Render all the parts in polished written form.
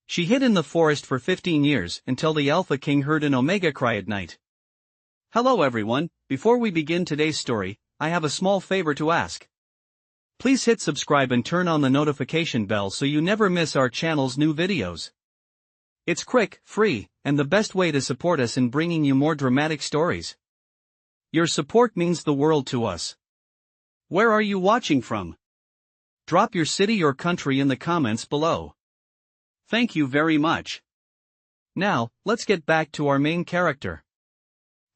She hid in the forest for 15 years until the Alpha King heard an Omega cry at night. Hello everyone, before we begin today's story, I have a small favor to ask. Please hit subscribe and turn on the notification bell so you never miss our channel's new videos. It's quick, free, and the best way to support us in bringing you more dramatic stories. Your support means the world to us. Where are you watching from? Drop your city or country in the comments below. Thank you very much. Now, let's get back to our main character.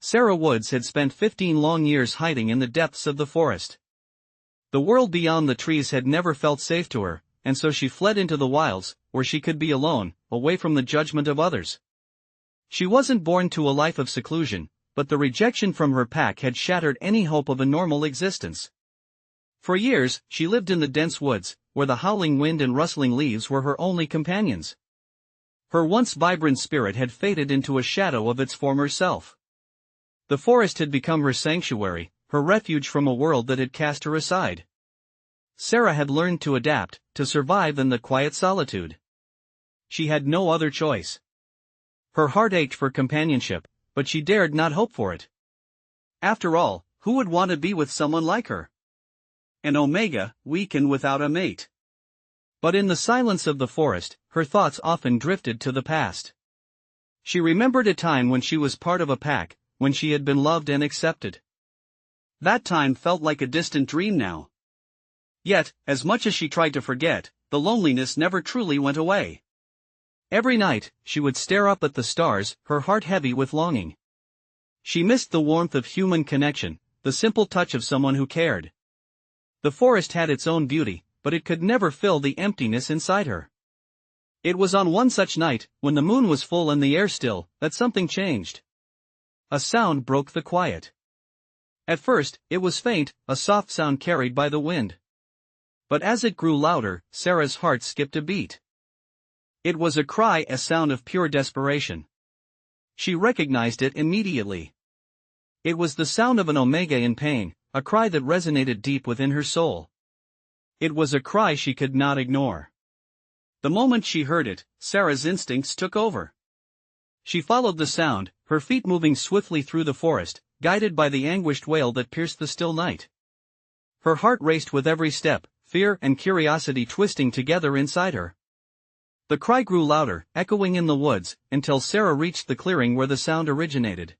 Sarah Woods had spent 15 long years hiding in the depths of the forest. The world beyond the trees had never felt safe to her, and so she fled into the wilds, where she could be alone, away from the judgment of others. She wasn't born to a life of seclusion, but the rejection from her pack had shattered any hope of a normal existence. For years, she lived in the dense woods, where the howling wind and rustling leaves were her only companions. Her once vibrant spirit had faded into a shadow of its former self. The forest had become her sanctuary, her refuge from a world that had cast her aside. Sarah had learned to adapt, to survive in the quiet solitude. She had no other choice. Her heart ached for companionship, but she dared not hope for it. After all, who would want to be with someone like her? An Omega, weak and without a mate. But in the silence of the forest, her thoughts often drifted to the past. She remembered a time when she was part of a pack, when she had been loved and accepted. That time felt like a distant dream now. Yet, as much as she tried to forget, the loneliness never truly went away. Every night, she would stare up at the stars, her heart heavy with longing. She missed the warmth of human connection, the simple touch of someone who cared. The forest had its own beauty, but it could never fill the emptiness inside her. It was on one such night, when the moon was full and the air still, that something changed. A sound broke the quiet. At first, it was faint, a soft sound carried by the wind. But as it grew louder, Sarah's heart skipped a beat. It was a cry, a sound of pure desperation. She recognized it immediately. It was the sound of an Omega in pain, a cry that resonated deep within her soul. It was a cry she could not ignore. The moment she heard it, Sarah's instincts took over. She followed the sound, her feet moving swiftly through the forest, guided by the anguished wail that pierced the still night. Her heart raced with every step, fear and curiosity twisting together inside her. The cry grew louder, echoing in the woods, until Sarah reached the clearing where the sound originated.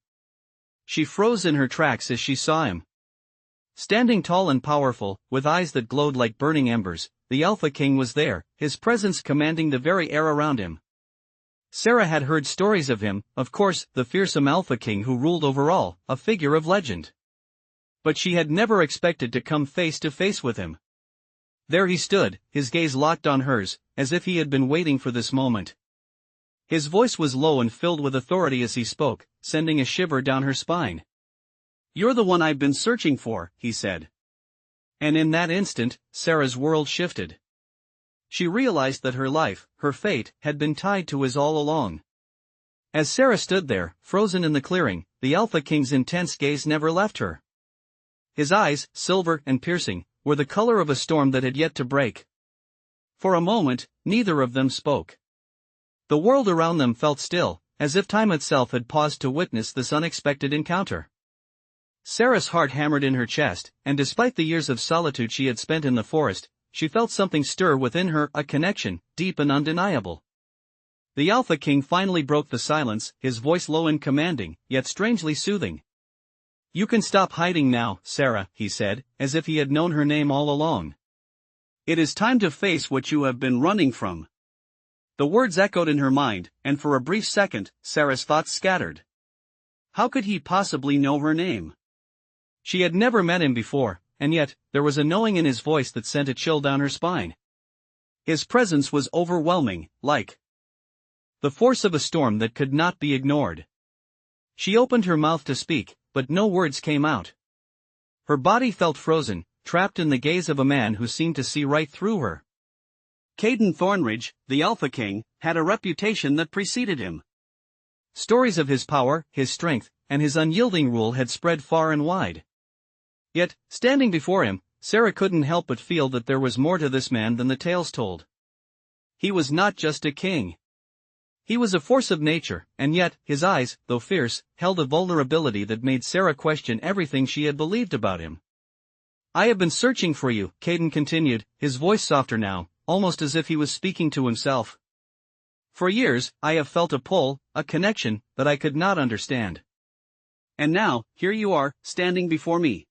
She froze in her tracks as she saw him. Standing tall and powerful, with eyes that glowed like burning embers, the Alpha King was there, his presence commanding the very air around him. Sarah had heard stories of him, of course, the fearsome Alpha King who ruled over all, a figure of legend. But she had never expected to come face to face with him. There he stood, his gaze locked on hers, as if he had been waiting for this moment. His voice was low and filled with authority as he spoke, sending a shiver down her spine. "You're the one I've been searching for," he said. And in that instant, Sarah's world shifted. She realized that her life, her fate, had been tied to his all along. As Sarah stood there, frozen in the clearing, the Alpha King's intense gaze never left her. His eyes, silver and piercing, were the color of a storm that had yet to break. For a moment, neither of them spoke. The world around them felt still, as if time itself had paused to witness this unexpected encounter. Sarah's heart hammered in her chest, and despite the years of solitude she had spent in the forest, she felt something stir within her, a connection, deep and undeniable. The Alpha King finally broke the silence, his voice low and commanding, yet strangely soothing. "You can stop hiding now, Sarah," he said, as if he had known her name all along. "It is time to face what you have been running from." The words echoed in her mind, and for a brief second, Sarah's thoughts scattered. How could he possibly know her name? She had never met him before, and yet, there was a knowing in his voice that sent a chill down her spine. His presence was overwhelming, like the force of a storm that could not be ignored. She opened her mouth to speak, but no words came out. Her body felt frozen, trapped in the gaze of a man who seemed to see right through her. Caden Thornridge, the Alpha King, had a reputation that preceded him. Stories of his power, his strength, and his unyielding rule had spread far and wide. Yet, standing before him, Sarah couldn't help but feel that there was more to this man than the tales told. He was not just a king. He was a force of nature, and yet, his eyes, though fierce, held a vulnerability that made Sarah question everything she had believed about him. "I have been searching for you," Caden continued, his voice softer now, almost as if he was speaking to himself. "For years, I have felt a pull, a connection, that I could not understand. And now, here you are, standing before me."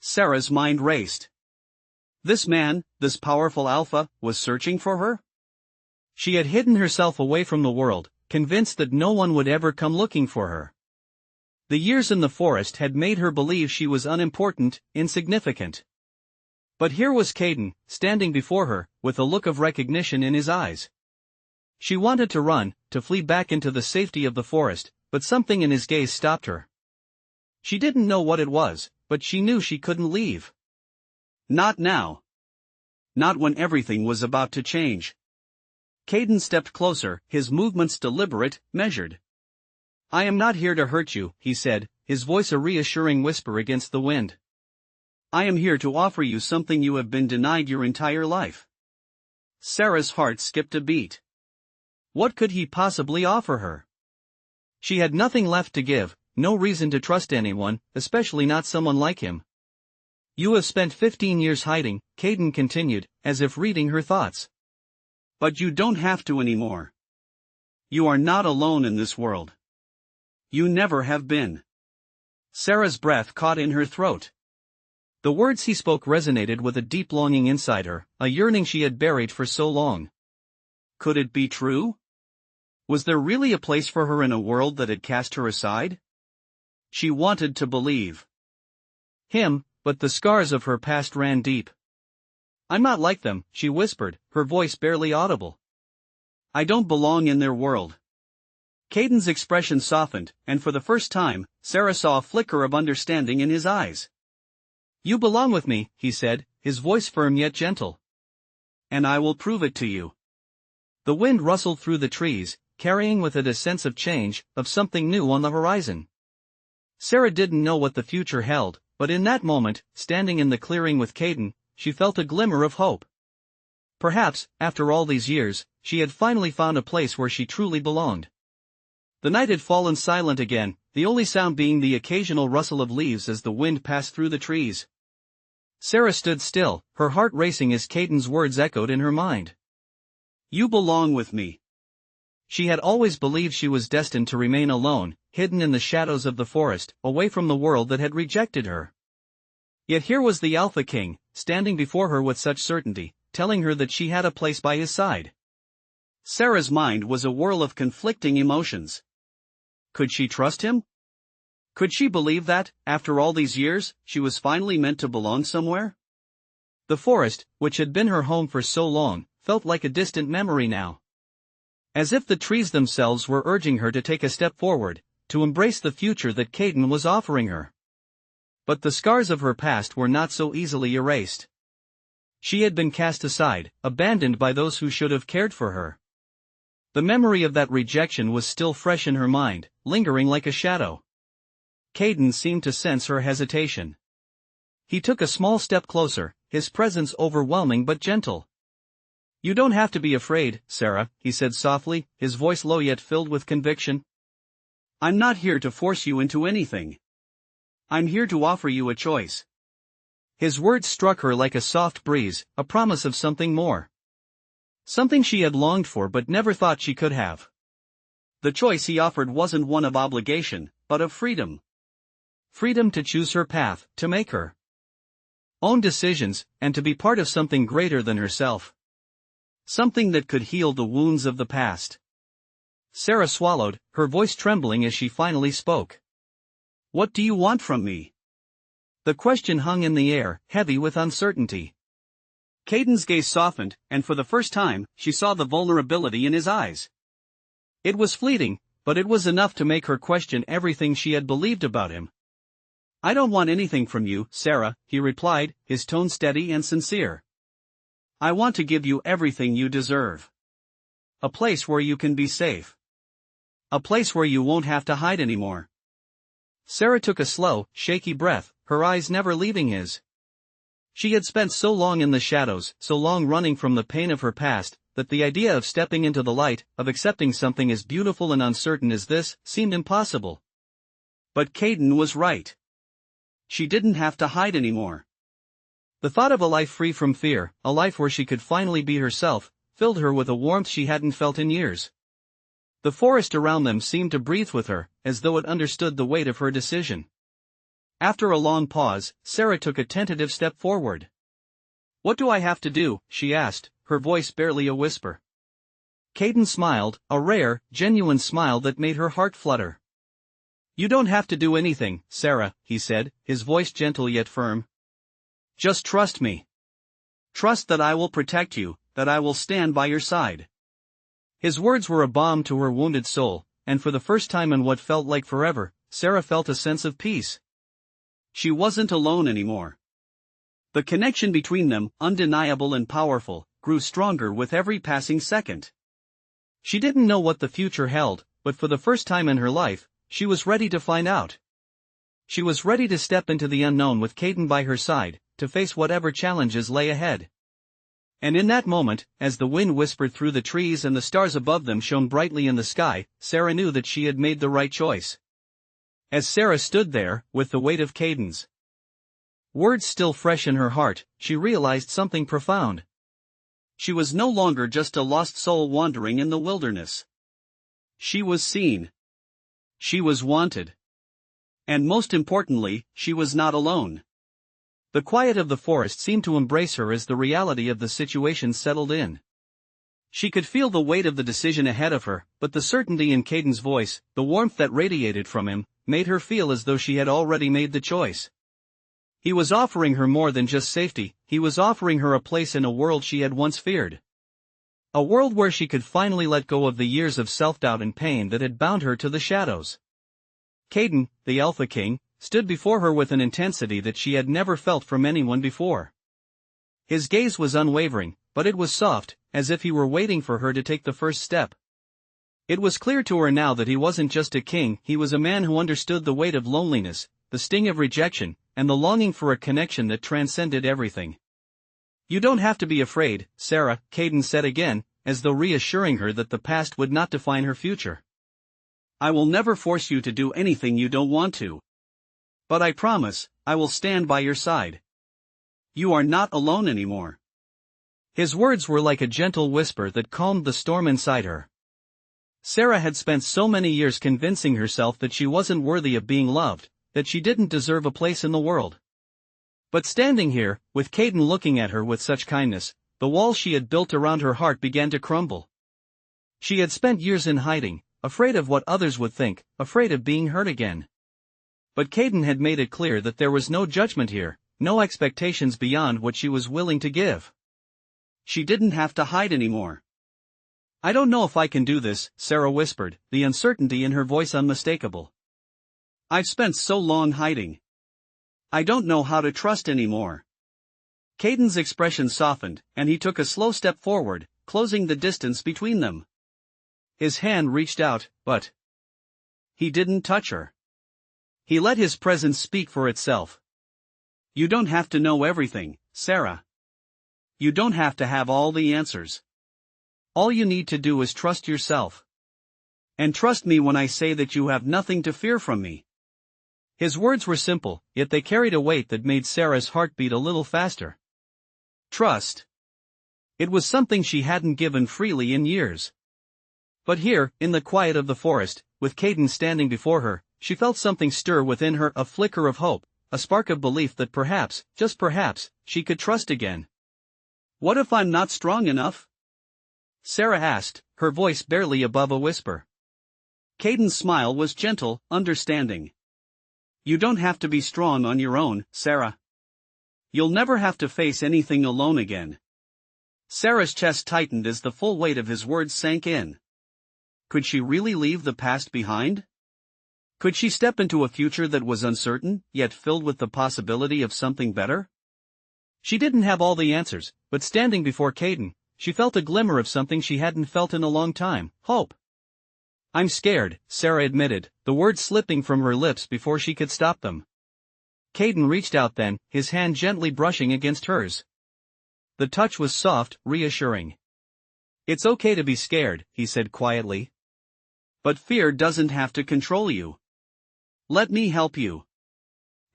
Sarah's mind raced. This man, this powerful alpha, was searching for her? She had hidden herself away from the world, convinced that no one would ever come looking for her. The years in the forest had made her believe she was unimportant, insignificant. But here was Caden, standing before her, with a look of recognition in his eyes. She wanted to run, to flee back into the safety of the forest, but something in his gaze stopped her. She didn't know what it was, but she knew she couldn't leave. Not now. Not when everything was about to change. Caden stepped closer, his movements deliberate, measured. "I am not here to hurt you," he said, his voice a reassuring whisper against the wind. "I am here to offer you something you have been denied your entire life." Sarah's heart skipped a beat. What could he possibly offer her? She had nothing left to give, no reason to trust anyone, especially not someone like him. "You have spent 15 years hiding," Caden continued, as if reading her thoughts. "But you don't have to anymore. You are not alone in this world. You never have been." Sarah's breath caught in her throat. The words he spoke resonated with a deep longing inside her, a yearning she had buried for so long. Could it be true? Was there really a place for her in a world that had cast her aside? She wanted to believe him, but the scars of her past ran deep. "I'm not like them," she whispered, her voice barely audible. "I don't belong in their world." Caden's expression softened, and for the first time, Sarah saw a flicker of understanding in his eyes. "You belong with me," he said, his voice firm yet gentle. "And I will prove it to you." The wind rustled through the trees, carrying with it a sense of change, of something new on the horizon. Sarah didn't know what the future held, but in that moment, standing in the clearing with Caden, she felt a glimmer of hope. Perhaps, after all these years, she had finally found a place where she truly belonged. The night had fallen silent again, the only sound being the occasional rustle of leaves as the wind passed through the trees. Sarah stood still, her heart racing as Caden's words echoed in her mind. "You belong with me." She had always believed she was destined to remain alone, hidden in the shadows of the forest, away from the world that had rejected her. Yet here was the Alpha King, standing before her with such certainty, telling her that she had a place by his side. Sarah's mind was a whirl of conflicting emotions. Could she trust him? Could she believe that, after all these years, she was finally meant to belong somewhere? The forest, which had been her home for so long, felt like a distant memory now. As if the trees themselves were urging her to take a step forward, to embrace the future that Caden was offering her. But the scars of her past were not so easily erased. She had been cast aside, abandoned by those who should have cared for her. The memory of that rejection was still fresh in her mind, lingering like a shadow. Caden seemed to sense her hesitation. He took a small step closer, his presence overwhelming but gentle. "You don't have to be afraid, Sarah," he said softly, his voice low yet filled with conviction. "I'm not here to force you into anything. I'm here to offer you a choice." His words struck her like a soft breeze, a promise of something more. Something she had longed for but never thought she could have. The choice he offered wasn't one of obligation, but of freedom. Freedom to choose her path, to make her own decisions, and to be part of something greater than herself. Something that could heal the wounds of the past. Sarah swallowed, her voice trembling as she finally spoke. "What do you want from me?" The question hung in the air, heavy with uncertainty. Caden's gaze softened, and for the first time, she saw the vulnerability in his eyes. It was fleeting, but it was enough to make her question everything she had believed about him. "I don't want anything from you, Sarah," he replied, his tone steady and sincere. "I want to give you everything you deserve. A place where you can be safe. A place where you won't have to hide anymore." Sarah took a slow, shaky breath, her eyes never leaving his. She had spent so long in the shadows, so long running from the pain of her past, that the idea of stepping into the light, of accepting something as beautiful and uncertain as this, seemed impossible. But Caden was right. She didn't have to hide anymore. The thought of a life free from fear, a life where she could finally be herself, filled her with a warmth she hadn't felt in years. The forest around them seemed to breathe with her, as though it understood the weight of her decision. After a long pause, Sarah took a tentative step forward. "What do I have to do?" she asked, her voice barely a whisper. Caden smiled, a rare, genuine smile that made her heart flutter. "You don't have to do anything, Sarah," he said, his voice gentle yet firm. "Just trust me. Trust that I will protect you, that I will stand by your side." His words were a balm to her wounded soul, and for the first time in what felt like forever, Sarah felt a sense of peace. She wasn't alone anymore. The connection between them, undeniable and powerful, grew stronger with every passing second. She didn't know what the future held, but for the first time in her life, she was ready to find out. She was ready to step into the unknown with Caden by her side, to face whatever challenges lay ahead. And in that moment, as the wind whispered through the trees and the stars above them shone brightly in the sky, Sarah knew that she had made the right choice. As Sarah stood there, with the weight of Caden's words still fresh in her heart, she realized something profound. She was no longer just a lost soul wandering in the wilderness. She was seen. She was wanted. And most importantly, she was not alone. The quiet of the forest seemed to embrace her as the reality of the situation settled in. She could feel the weight of the decision ahead of her, but the certainty in Caden's voice, the warmth that radiated from him, made her feel as though she had already made the choice. He was offering her more than just safety, he was offering her a place in a world she had once feared. A world where she could finally let go of the years of self-doubt and pain that had bound her to the shadows. Caden, the Alpha King, stood before her with an intensity that she had never felt from anyone before. His gaze was unwavering, but it was soft, as if he were waiting for her to take the first step. It was clear to her now that he wasn't just a king, he was a man who understood the weight of loneliness, the sting of rejection, and the longing for a connection that transcended everything. "You don't have to be afraid, Sarah," Caden said again, as though reassuring her that the past would not define her future. "I will never force you to do anything you don't want to. But I promise, I will stand by your side. You are not alone anymore." His words were like a gentle whisper that calmed the storm inside her. Sarah had spent so many years convincing herself that she wasn't worthy of being loved, that she didn't deserve a place in the world. But standing here, with Caden looking at her with such kindness, the walls she had built around her heart began to crumble. She had spent years in hiding, afraid of what others would think, afraid of being hurt again. But Caden had made it clear that there was no judgment here, no expectations beyond what she was willing to give. She didn't have to hide anymore. "I don't know if I can do this," Sarah whispered, the uncertainty in her voice unmistakable. "I've spent so long hiding. I don't know how to trust anymore." Caden's expression softened, and he took a slow step forward, closing the distance between them. His hand reached out, but he didn't touch her. He let his presence speak for itself. "You don't have to know everything, Sarah. You don't have to have all the answers. All you need to do is trust yourself. And trust me when I say that you have nothing to fear from me." His words were simple, yet they carried a weight that made Sarah's heart beat a little faster. Trust. It was something she hadn't given freely in years. But here, in the quiet of the forest, with Caden standing before her, she felt something stir within her, a flicker of hope, a spark of belief that perhaps, just perhaps, she could trust again. "What if I'm not strong enough?" Sarah asked, her voice barely above a whisper. Caden's smile was gentle, understanding. "You don't have to be strong on your own, Sarah. You'll never have to face anything alone again." Sarah's chest tightened as the full weight of his words sank in. Could she really leave the past behind? Could she step into a future that was uncertain, yet filled with the possibility of something better? She didn't have all the answers, but standing before Caden, she felt a glimmer of something she hadn't felt in a long time, hope. "I'm scared," Sarah admitted, the words slipping from her lips before she could stop them. Caden reached out then, his hand gently brushing against hers. The touch was soft, reassuring. It's okay to be scared, he said quietly. But fear doesn't have to control you. Let me help you.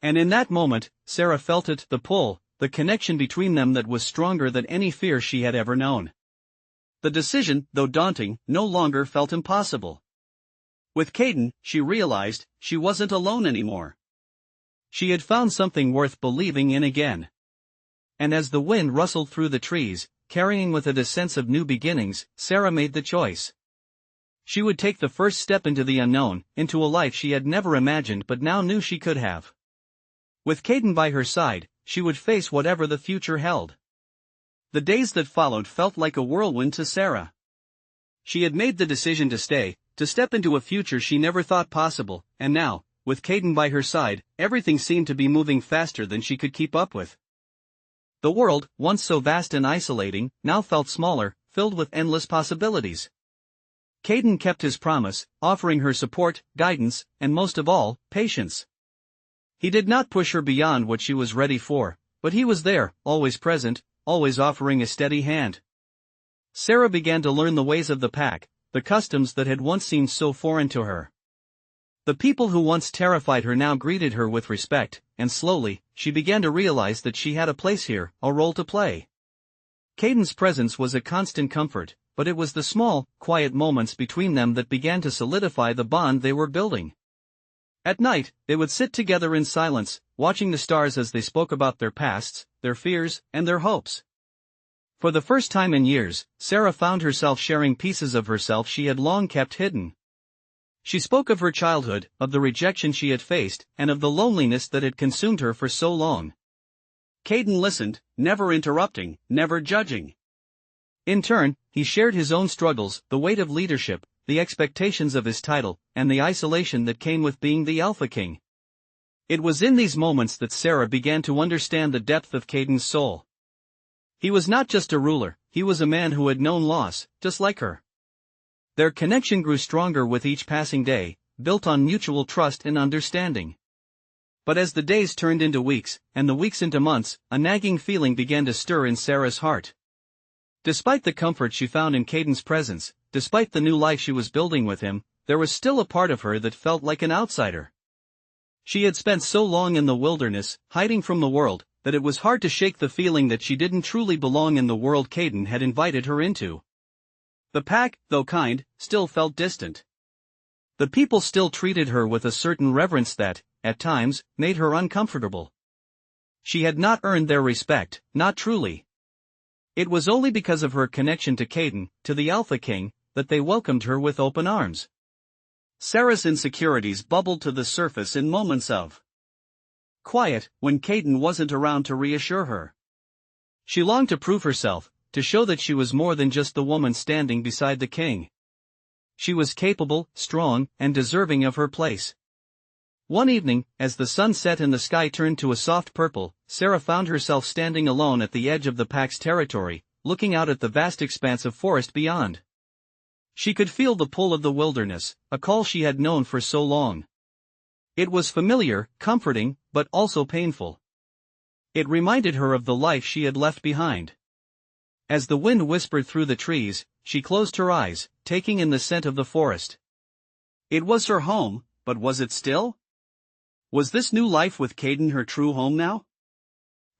And in that moment, Sarah felt it, the pull, the connection between them that was stronger than any fear she had ever known. The decision, though daunting, no longer felt impossible. With Caden, she realized, she wasn't alone anymore. She had found something worth believing in again. And as the wind rustled through the trees, carrying with it a sense of new beginnings, Sarah made the choice. She would take the first step into the unknown, into a life she had never imagined but now knew she could have. With Caden by her side, she would face whatever the future held. The days that followed felt like a whirlwind to Sarah. She had made the decision to stay, to step into a future she never thought possible, and now, with Caden by her side, everything seemed to be moving faster than she could keep up with. The world, once so vast and isolating, now felt smaller, filled with endless possibilities. Caden kept his promise, offering her support, guidance, and most of all, patience. He did not push her beyond what she was ready for, but he was there, always present, always offering a steady hand. Sarah began to learn the ways of the pack, the customs that had once seemed so foreign to her. The people who once terrified her now greeted her with respect, and slowly, she began to realize that she had a place here, a role to play. Caden's presence was a constant comfort, but it was the small, quiet moments between them that began to solidify the bond they were building. At night, they would sit together in silence, watching the stars as they spoke about their pasts, their fears, and their hopes. For the first time in years, Sarah found herself sharing pieces of herself she had long kept hidden. She spoke of her childhood, of the rejection she had faced, and of the loneliness that had consumed her for so long. Caden listened, never interrupting, never judging. In turn, he shared his own struggles, the weight of leadership, the expectations of his title, and the isolation that came with being the Alpha King. It was in these moments that Sarah began to understand the depth of Caden's soul. He was not just a ruler, he was a man who had known loss, just like her. Their connection grew stronger with each passing day, built on mutual trust and understanding. But as the days turned into weeks, and the weeks into months, a nagging feeling began to stir in Sarah's heart. Despite the comfort she found in Caden's presence, despite the new life she was building with him, there was still a part of her that felt like an outsider. She had spent so long in the wilderness, hiding from the world, that it was hard to shake the feeling that she didn't truly belong in the world Caden had invited her into. The pack, though kind, still felt distant. The people still treated her with a certain reverence that, at times, made her uncomfortable. She had not earned their respect, not truly. It was only because of her connection to Caden, to the Alpha King, that they welcomed her with open arms. Sarah's insecurities bubbled to the surface in moments of quiet, when Caden wasn't around to reassure her. She longed to prove herself, to show that she was more than just the woman standing beside the king. She was capable, strong, and deserving of her place. One evening, as the sun set and the sky turned to a soft purple, Sarah found herself standing alone at the edge of the pack's territory, looking out at the vast expanse of forest beyond. She could feel the pull of the wilderness, a call she had known for so long. It was familiar, comforting, but also painful. It reminded her of the life she had left behind. As the wind whispered through the trees, she closed her eyes, taking in the scent of the forest. It was her home, but was it still? Was this new life with Caden her true home now?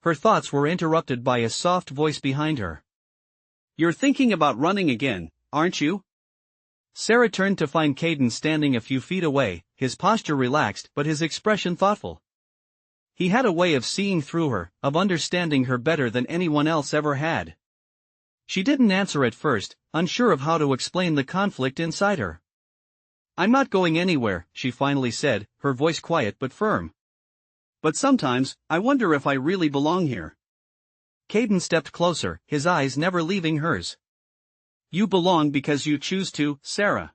Her thoughts were interrupted by a soft voice behind her. "You're thinking about running again, aren't you?" Sarah turned to find Caden standing a few feet away, his posture relaxed but his expression thoughtful. He had a way of seeing through her, of understanding her better than anyone else ever had. She didn't answer at first, unsure of how to explain the conflict inside her. "I'm not going anywhere," she finally said, her voice quiet but firm. "But sometimes, I wonder if I really belong here." Caden stepped closer, his eyes never leaving hers. "You belong because you choose to, Sarah.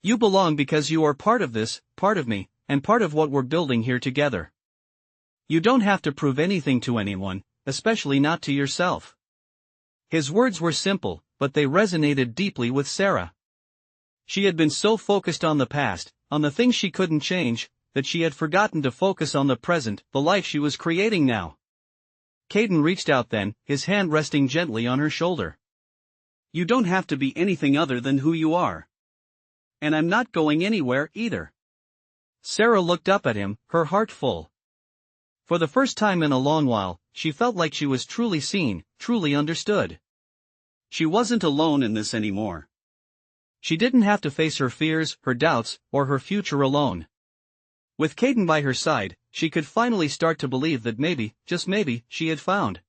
You belong because you are part of this, part of me, and part of what we're building here together. You don't have to prove anything to anyone, especially not to yourself." His words were simple, but they resonated deeply with Sarah. She had been so focused on the past, on the things she couldn't change, that she had forgotten to focus on the present, the life she was creating now. Caden reached out then, his hand resting gently on her shoulder. You don't have to be anything other than who you are. And I'm not going anywhere either. Sarah looked up at him, her heart full. For the first time in a long while, she felt like she was truly seen, truly understood. She wasn't alone in this anymore. She didn't have to face her fears, her doubts, or her future alone. With Caden by her side, she could finally start to believe that maybe, just maybe, she had found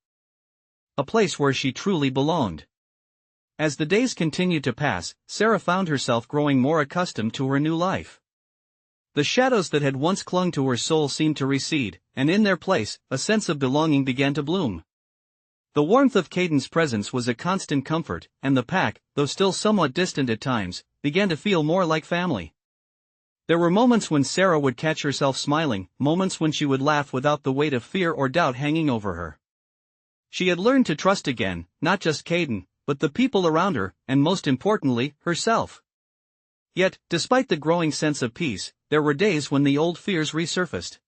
a place where she truly belonged. As the days continued to pass, Sarah found herself growing more accustomed to her new life. The shadows that had once clung to her soul seemed to recede, and in their place, a sense of belonging began to bloom. The warmth of Caden's presence was a constant comfort, and the pack, though still somewhat distant at times, began to feel more like family. There were moments when Sarah would catch herself smiling, moments when she would laugh without the weight of fear or doubt hanging over her. She had learned to trust again, not just Caden, but the people around her, and most importantly, herself. Yet, despite the growing sense of peace, there were days when the old fears resurfaced.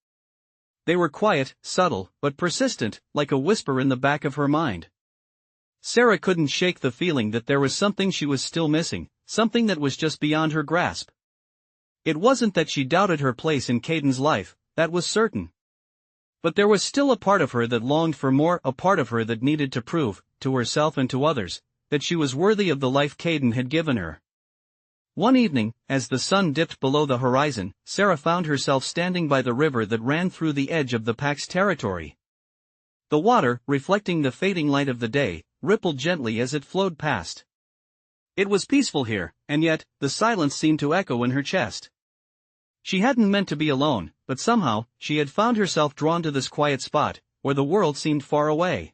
They were quiet, subtle, but persistent, like a whisper in the back of her mind. Sarah couldn't shake the feeling that there was something she was still missing, something that was just beyond her grasp. It wasn't that she doubted her place in Caden's life, that was certain. But there was still a part of her that longed for more, a part of her that needed to prove, to herself and to others, that she was worthy of the life Caden had given her. One evening, as the sun dipped below the horizon, Sarah found herself standing by the river that ran through the edge of the pack's territory. The water, reflecting the fading light of the day, rippled gently as it flowed past. It was peaceful here, and yet, the silence seemed to echo in her chest. She hadn't meant to be alone, but somehow, she had found herself drawn to this quiet spot, where the world seemed far away.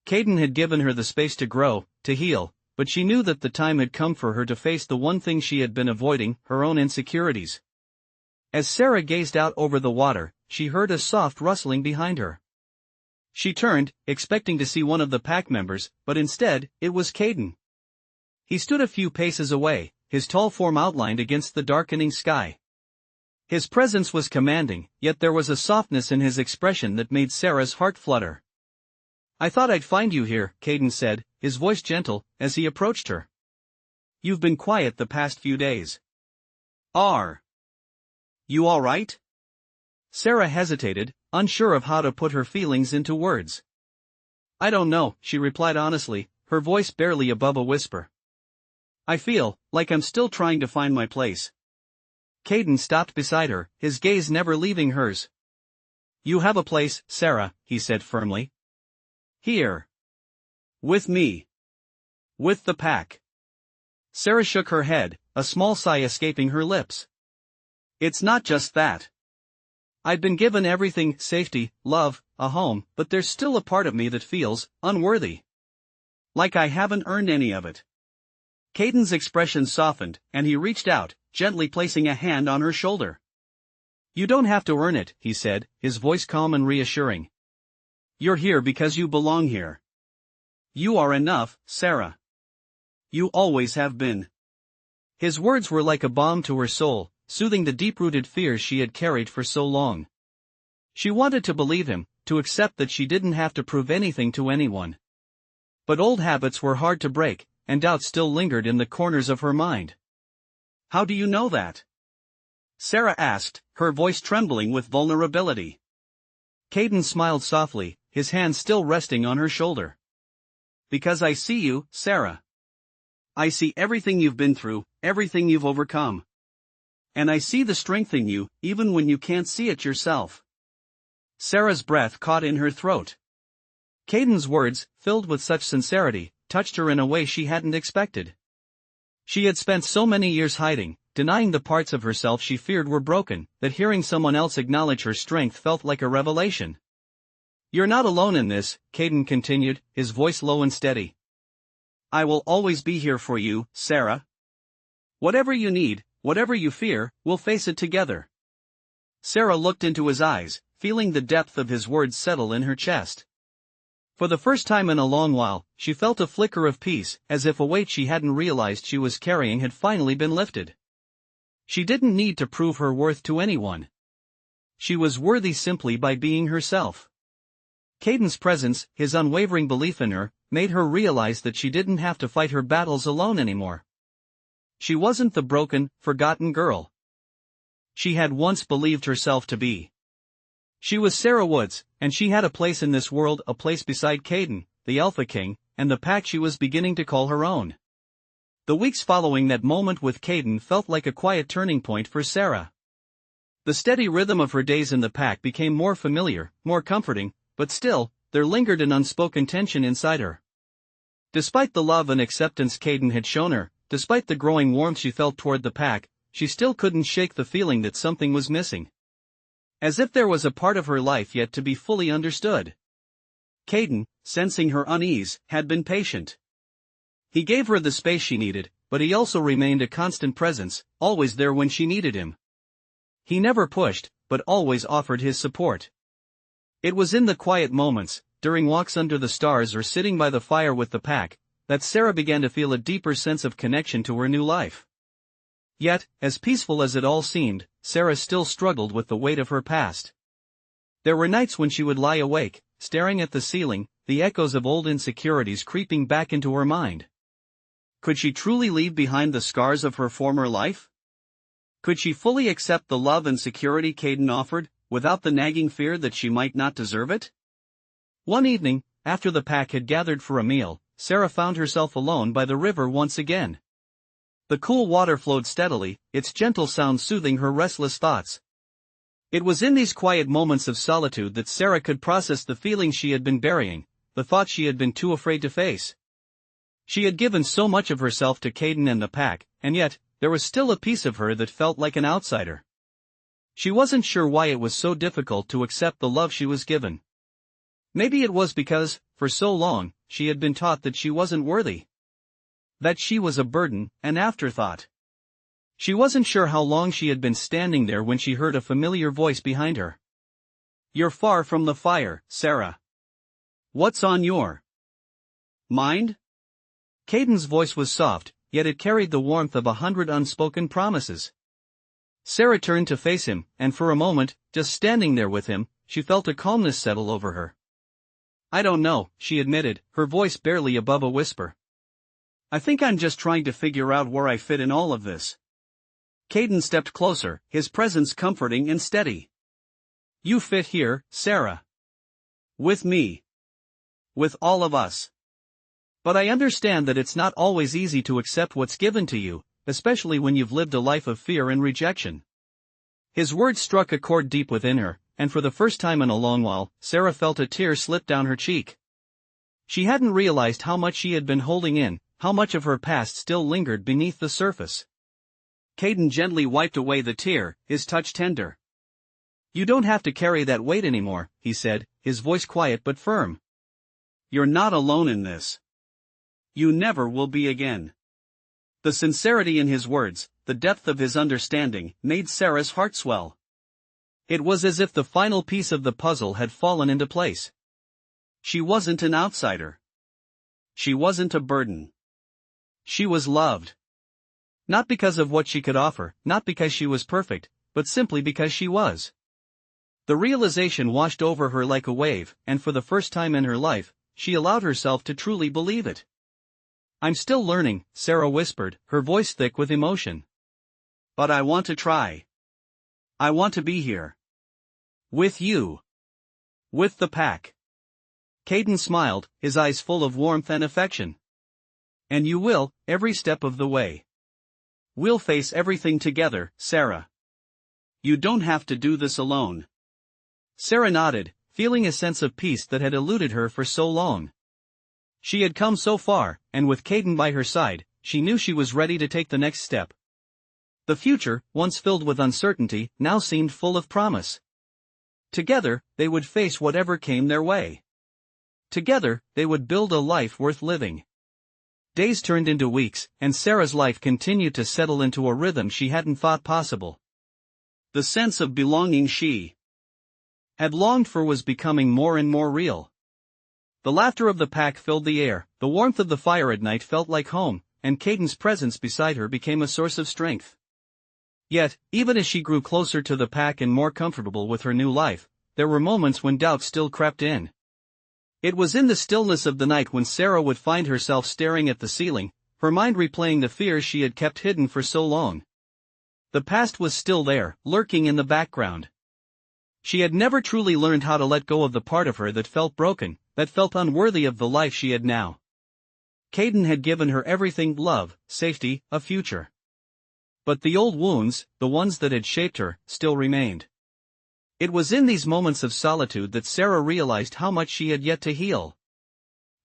Caden had given her the space to grow, to heal, but she knew that the time had come for her to face the one thing she had been avoiding, her own insecurities. As Sarah gazed out over the water, she heard a soft rustling behind her. She turned, expecting to see one of the pack members, but instead, it was Caden. He stood a few paces away, his tall form outlined against the darkening sky. His presence was commanding, yet there was a softness in his expression that made Sarah's heart flutter. "I thought I'd find you here," Caden said, his voice gentle, as he approached her. "You've been quiet the past few days. Are you all right?" Sarah hesitated, unsure of how to put her feelings into words. "I don't know," she replied honestly, her voice barely above a whisper. "I feel like I'm still trying to find my place." Caden stopped beside her, his gaze never leaving hers. "You have a place, Sarah," he said firmly. "Here. With me. With the pack." Sarah shook her head, a small sigh escaping her lips. "It's not just that. I've been given everything, safety, love, a home, but there's still a part of me that feels unworthy. Like I haven't earned any of it." Caden's expression softened, and he reached out, gently placing a hand on her shoulder. "You don't have to earn it," he said, his voice calm and reassuring. "You're here because you belong here. You are enough, Sarah. You always have been." His words were like a balm to her soul, soothing the deep-rooted fears she had carried for so long. She wanted to believe him, to accept that she didn't have to prove anything to anyone. But old habits were hard to break, and doubt still lingered in the corners of her mind. "How do you know that?" Sarah asked, her voice trembling with vulnerability. Caden smiled softly, his hand still resting on her shoulder. "Because I see you, Sarah. I see everything you've been through, everything you've overcome. And I see the strength in you, even when you can't see it yourself." Sarah's breath caught in her throat. Caden's words, filled with such sincerity, touched her in a way she hadn't expected. She had spent so many years hiding, denying the parts of herself she feared were broken, that hearing someone else acknowledge her strength felt like a revelation. "You're not alone in this," Caden continued, his voice low and steady. "I will always be here for you, Sarah. Whatever you need, whatever you fear, we'll face it together." Sarah looked into his eyes, feeling the depth of his words settle in her chest. For the first time in a long while, she felt a flicker of peace, as if a weight she hadn't realized she was carrying had finally been lifted. She didn't need to prove her worth to anyone. She was worthy simply by being herself. Caden's presence, his unwavering belief in her, made her realize that she didn't have to fight her battles alone anymore. She wasn't the broken, forgotten girl she had once believed herself to be. She was Sarah Woods, and she had a place in this world, a place beside Caden, the Alpha King, and the pack she was beginning to call her own. The weeks following that moment with Caden felt like a quiet turning point for Sarah. The steady rhythm of her days in the pack became more familiar, more comforting, but still, there lingered an unspoken tension inside her. Despite the love and acceptance Caden had shown her, despite the growing warmth she felt toward the pack, she still couldn't shake the feeling that something was missing. As if there was a part of her life yet to be fully understood. Caden, sensing her unease, had been patient. He gave her the space she needed, but he also remained a constant presence, always there when she needed him. He never pushed, but always offered his support. It was in the quiet moments, during walks under the stars or sitting by the fire with the pack, that Sarah began to feel a deeper sense of connection to her new life. Yet, as peaceful as it all seemed, Sarah still struggled with the weight of her past. There were nights when she would lie awake, staring at the ceiling, the echoes of old insecurities creeping back into her mind. Could she truly leave behind the scars of her former life? Could she fully accept the love and security Caden offered, without the nagging fear that she might not deserve it? One evening, after the pack had gathered for a meal, Sarah found herself alone by the river once again. The cool water flowed steadily, its gentle sound soothing her restless thoughts. It was in these quiet moments of solitude that Sarah could process the feelings she had been burying, the thoughts she had been too afraid to face. She had given so much of herself to Caden and the pack, and yet, there was still a piece of her that felt like an outsider. She wasn't sure why it was so difficult to accept the love she was given. Maybe it was because, for so long, she had been taught that she wasn't worthy. That she was a burden, an afterthought. She wasn't sure how long she had been standing there when she heard a familiar voice behind her. "You're far from the fire, Sarah. What's on your mind?" Caden's voice was soft, yet it carried the warmth of 100 unspoken promises. Sarah turned to face him, and for a moment, just standing there with him, she felt a calmness settle over her. "I don't know," she admitted, her voice barely above a whisper. "I think I'm just trying to figure out where I fit in all of this." Caden stepped closer, his presence comforting and steady. "You fit here, Sarah. With me. With all of us. But I understand that it's not always easy to accept what's given to you, especially when you've lived a life of fear and rejection." His words struck a chord deep within her, and for the first time in a long while, Sarah felt a tear slip down her cheek. She hadn't realized how much she had been holding in, how much of her past still lingered beneath the surface. Caden gently wiped away the tear, his touch tender. "You don't have to carry that weight anymore," he said, his voice quiet but firm. "You're not alone in this. You never will be again." The sincerity in his words, the depth of his understanding, made Sarah's heart swell. It was as if the final piece of the puzzle had fallen into place. She wasn't an outsider. She wasn't a burden. She was loved. Not because of what she could offer, not because she was perfect, but simply because she was. The realization washed over her like a wave, and for the first time in her life, she allowed herself to truly believe it. "I'm still learning," Sarah whispered, her voice thick with emotion. "But I want to try. I want to be here. With you. With the pack." Caden smiled, his eyes full of warmth and affection. "And you will, every step of the way. We'll face everything together, Sarah. You don't have to do this alone." Sarah nodded, feeling a sense of peace that had eluded her for so long. She had come so far, and with Caden by her side, she knew she was ready to take the next step. The future, once filled with uncertainty, now seemed full of promise. Together, they would face whatever came their way. Together, they would build a life worth living. Days turned into weeks, and Sarah's life continued to settle into a rhythm she hadn't thought possible. The sense of belonging she had longed for was becoming more and more real. The laughter of the pack filled the air, the warmth of the fire at night felt like home, and Caden's presence beside her became a source of strength. Yet, even as she grew closer to the pack and more comfortable with her new life, there were moments when doubt still crept in. It was in the stillness of the night when Sarah would find herself staring at the ceiling, her mind replaying the fears she had kept hidden for so long. The past was still there, lurking in the background. She had never truly learned how to let go of the part of her that felt broken, that felt unworthy of the life she had now. Caden had given her everything: love, safety, a future. But the old wounds, the ones that had shaped her, still remained. It was in these moments of solitude that Sarah realized how much she had yet to heal.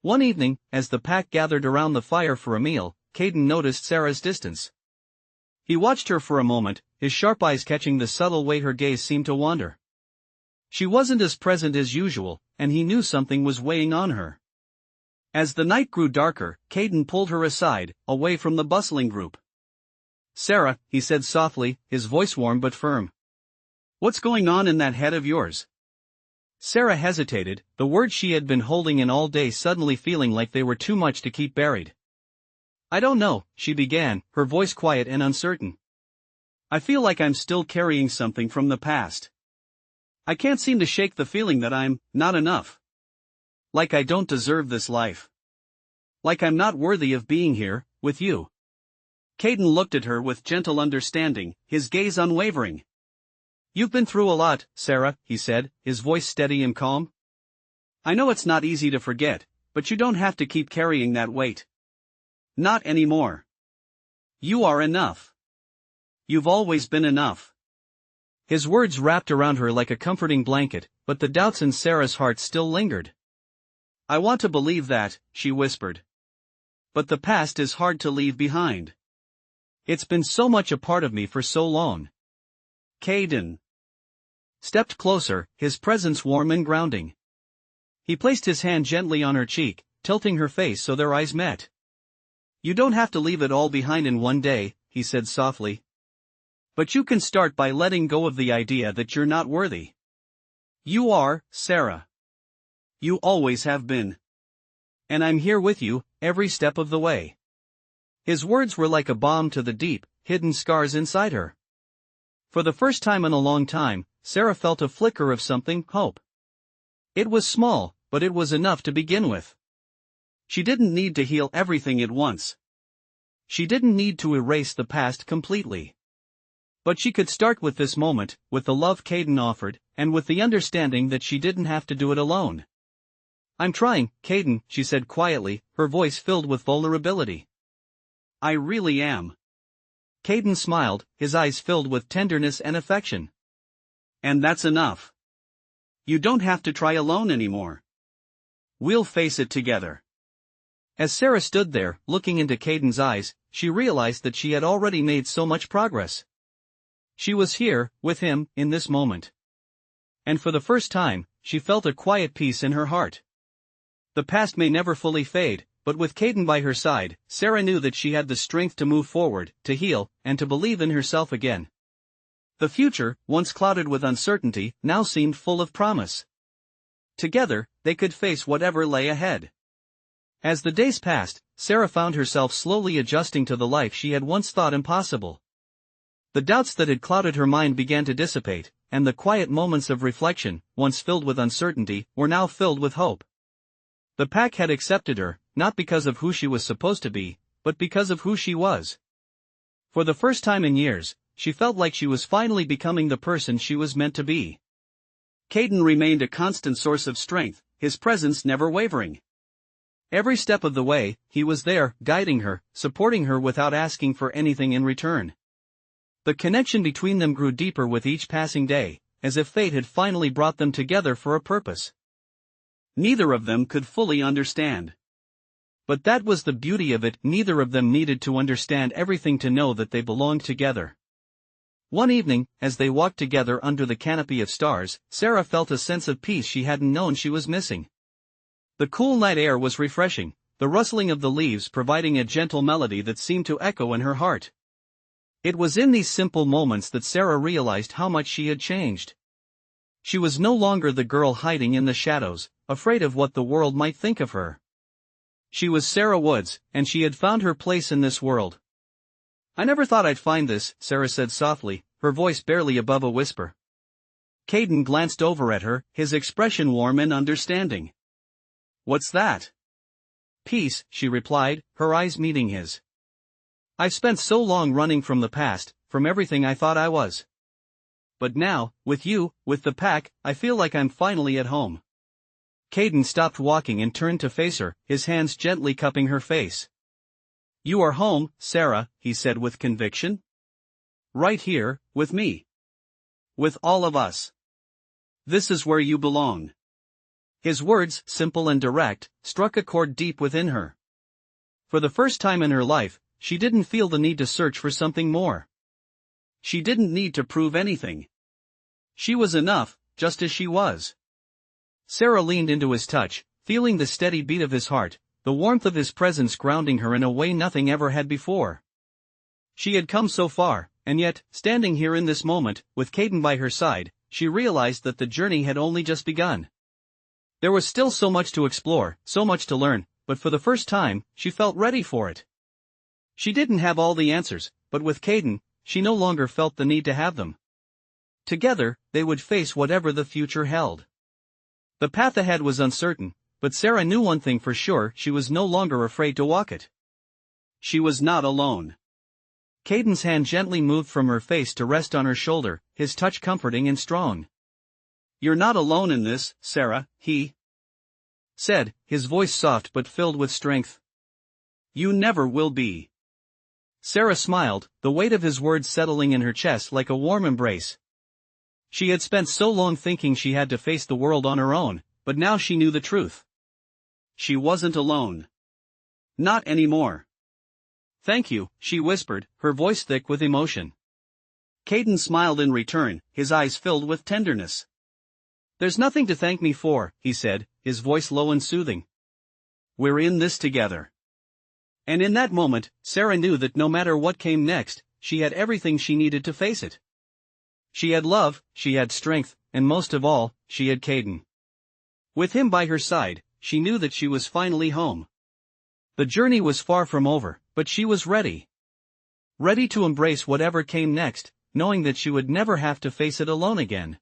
One evening, as the pack gathered around the fire for a meal, Caden noticed Sarah's distance. He watched her for a moment, his sharp eyes catching the subtle way her gaze seemed to wander. She wasn't as present as usual, and he knew something was weighing on her. As the night grew darker, Caden pulled her aside, away from the bustling group. "Sarah," he said softly, his voice warm but firm. "What's going on in that head of yours?" Sarah hesitated, the words she had been holding in all day suddenly feeling like they were too much to keep buried. "I don't know," she began, her voice quiet and uncertain. "I feel like I'm still carrying something from the past. I can't seem to shake the feeling that I'm not enough. Like I don't deserve this life. Like I'm not worthy of being here, with you." Caden looked at her with gentle understanding, his gaze unwavering. "You've been through a lot, Sarah," he said, his voice steady and calm. "I know it's not easy to forget, but you don't have to keep carrying that weight. Not anymore. You are enough. You've always been enough." His words wrapped around her like a comforting blanket, but the doubts in Sarah's heart still lingered. "I want to believe that," she whispered. "But the past is hard to leave behind. It's been so much a part of me for so long." Caden stepped closer, his presence warm and grounding. He placed his hand gently on her cheek, tilting her face so their eyes met. "You don't have to leave it all behind in one day," he said softly. "But you can start by letting go of the idea that you're not worthy. You are, Sarah. You always have been. And I'm here with you, every step of the way." His words were like a balm to the deep, hidden scars inside her. For the first time in a long time, Sarah felt a flicker of something: hope. It was small, but it was enough to begin with. She didn't need to heal everything at once. She didn't need to erase the past completely. But she could start with this moment, with the love Caden offered, and with the understanding that she didn't have to do it alone. "I'm trying, Caden," she said quietly, her voice filled with vulnerability. "I really am." Caden smiled, his eyes filled with tenderness and affection. "And that's enough. You don't have to try alone anymore. We'll face it together." As Sarah stood there, looking into Caden's eyes, she realized that she had already made so much progress. She was here, with him, in this moment. And for the first time, she felt a quiet peace in her heart. The past may never fully fade, but with Caden by her side, Sarah knew that she had the strength to move forward, to heal, and to believe in herself again. The future, once clouded with uncertainty, now seemed full of promise. Together, they could face whatever lay ahead. As the days passed, Sarah found herself slowly adjusting to the life she had once thought impossible. The doubts that had clouded her mind began to dissipate, and the quiet moments of reflection, once filled with uncertainty, were now filled with hope. The pack had accepted her, not because of who she was supposed to be, but because of who she was. For the first time in years, she felt like she was finally becoming the person she was meant to be. Caden remained a constant source of strength, his presence never wavering. Every step of the way, he was there, guiding her, supporting her without asking for anything in return. The connection between them grew deeper with each passing day, as if fate had finally brought them together for a purpose. Neither of them could fully understand. But that was the beauty of it, neither of them needed to understand everything to know that they belonged together. One evening, as they walked together under the canopy of stars, Sarah felt a sense of peace she hadn't known she was missing. The cool night air was refreshing, the rustling of the leaves providing a gentle melody that seemed to echo in her heart. It was in these simple moments that Sarah realized how much she had changed. She was no longer the girl hiding in the shadows, afraid of what the world might think of her. She was Sarah Woods, and she had found her place in this world. "I never thought I'd find this," Sarah said softly, her voice barely above a whisper. Caden glanced over at her, his expression warm and understanding. What's that? Peace, she replied, her eyes meeting his. I've spent so long running from the past, from everything I thought I was. But now, with you, with the pack, I feel like I'm finally at home. Caden stopped walking and turned to face her, his hands gently cupping her face. You are home, Sarah, he said with conviction. Right here, with me. With all of us. This is where you belong. His words, simple and direct, struck a chord deep within her. For the first time in her life, she didn't feel the need to search for something more. She didn't need to prove anything. She was enough, just as she was. Sarah leaned into his touch, feeling the steady beat of his heart, the warmth of his presence grounding her in a way nothing ever had before. She had come so far, and yet, standing here in this moment, with Caden by her side, she realized that the journey had only just begun. There was still so much to explore, so much to learn, but for the first time, she felt ready for it. She didn't have all the answers, but with Caden, she no longer felt the need to have them. Together, they would face whatever the future held. The path ahead was uncertain, but Sarah knew one thing for sure: she was no longer afraid to walk it. She was not alone. Caden's hand gently moved from her face to rest on her shoulder, his touch comforting and strong. You're not alone in this, Sarah, he said, his voice soft but filled with strength. You never will be. Sarah smiled, the weight of his words settling in her chest like a warm embrace. She had spent so long thinking she had to face the world on her own, but now she knew the truth. She wasn't alone. Not anymore. Thank you, she whispered, her voice thick with emotion. Caden smiled in return, his eyes filled with tenderness. There's nothing to thank me for, he said, his voice low and soothing. We're in this together. And in that moment, Sarah knew that no matter what came next, she had everything she needed to face it. She had love, she had strength, and most of all, she had Caden. With him by her side, she knew that she was finally home. The journey was far from over, but she was ready. Ready to embrace whatever came next, knowing that she would never have to face it alone again.